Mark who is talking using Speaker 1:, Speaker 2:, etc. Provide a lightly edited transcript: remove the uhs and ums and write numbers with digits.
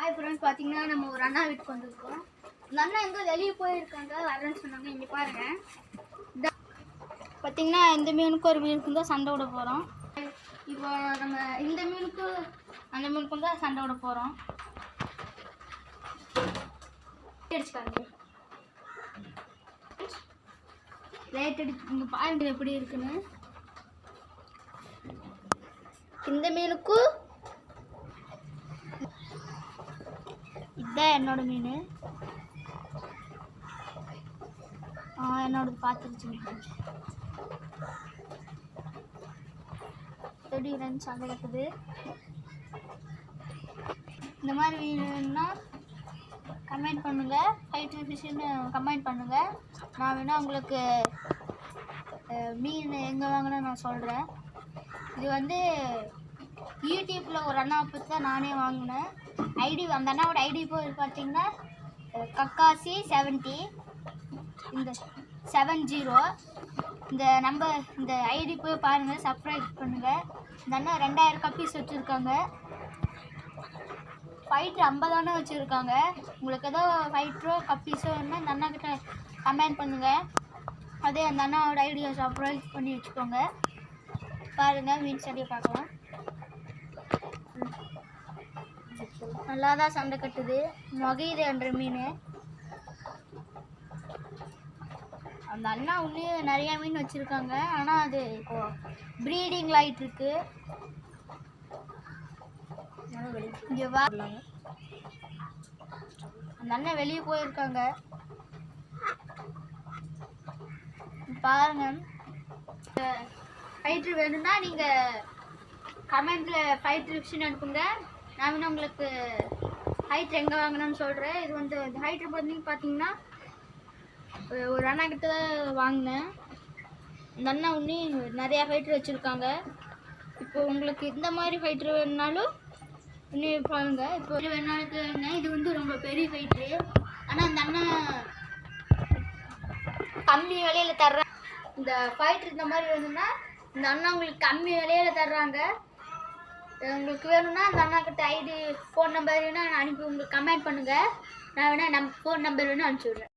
Speaker 1: Hi friends, பார்த்தீங்கன்னா நம்ம ஒரு அண்ணா வீட்டுக்கு வந்திருக்கோம். இந்த அண்ணா எங்கே வெளியே போயிருக்காங்க, வரேன்னு சொன்னாங்க. இங்கே பாருங்கள், பார்த்தீங்கன்னா இந்த மீனுக்கு ஒரு மீனுக்கும் தான் சண்டை விட போகிறோம். இப்போ நம்ம இந்த மீனுக்கு அந்த மீனுக்கும் தான் சண்டை விட போகிறோம். அடிச்சுக்காங்க, லைட் அடிச்சு இங்கே பாருங்க எப்படி இருக்குன்னு. இந்த மீனுக்கு இதுதான் என்னோட மீன். என்னோடது பார்த்துருச்சு. எப்படி இருந்துச்சு சண்டை கட்டுது. இந்த மாதிரி மீனுன்னா கமெண்ட் பண்ணுங்கள், ஃபைட் ஃபிஷ்ஷுன்னு கமெண்ட் பண்ணுங்கள். நான் வேணால் உங்களுக்கு மீன் எங்கே வாங்கினேன்னு நான் சொல்கிறேன். இது வந்து யூடியூப்பில் ஒரு அண்ணா பற்றி தான் நானே வாங்கினேன். ஐடி அந்த அண்ணாவோட ஐடி போய் பார்த்தீங்கன்னா கக்காசி 70 இந்த 70 இந்த நம்பர். இந்த ஐடி போய் பாருங்கள், சப்ஸ்கிரைப் பண்ணுங்கள். இந்த அண்ணா 2000 கப்பீஸ் வச்சுருக்காங்க. ஃபைட்ரு 50 வச்சுருக்காங்க. உங்களுக்கு ஏதோ ஃபைட்ரோ கப்பீஸோ என்ன இந்த அண்ணாக்கிட்ட கமெண்ட் பண்ணுங்கள். அதே அந்த அண்ணாவோட ஐடியை சப்ஸ்கிரைப் பண்ணி வச்சுக்கோங்க. பாருங்கள், மீன் செடியை பார்க்கலாம். நல்லா தான் சண்டை கட்டுது. மொகைது என்ற மீன். அந்த அண்ணா உள்ளே நிறையா மீன் வச்சுருக்காங்க. ஆனால் அது இப்போ ப்ரீடிங்கில் ஆகிட்டுருக்கு. இங்கே வா, அந்த அண்ணன் வெளியே போயிருக்காங்க. பாருங்க, ஃபைட்ரு வேணும்னா நீங்கள் கமெண்ட்டில் ஃபைட்ரு விஷயம் அனுப்புங்க. நான் வேணா உங்களுக்கு ஹைட்ரு எங்கே வாங்கினேன்னு சொல்கிறேன். இது வந்து இந்த ஹைட்ரு பார்த்தீங்கன்னா ஒரு அண்ணா கிட்ட தான் வாங்கினேன். இந்த அண்ணா உன்னி நிறையா ஃபைட்ரு வச்சுருக்காங்க. இப்போ உங்களுக்கு இந்த மாதிரி ஃபைட்ரு வேணுனாலும் இன்னும் பாருங்க. இப்போ வேணாலும் இது வந்து ரொம்ப பெரிய ஃபைட்ரு. ஆனால் இந்த அண்ணா கம்மி விலையில் தர்றேன். இந்த ஃபைட்ரு இந்த மாதிரி வேணும்னா இந்த அண்ணா உங்களுக்கு கம்மி விலையில் தர்றாங்க. உங்களுக்கு வேணும்னா அந்த அண்ணாக்கிட்ட ஐடி ஃபோன் நம்பர் வேணால் அனுப்பி உங்களுக்கு கமெண்ட் பண்ணுங்கள். நான் வேணால் ஃபோன் நம்பர் வேணால் அனுப்பிச்சி விட்றேன்.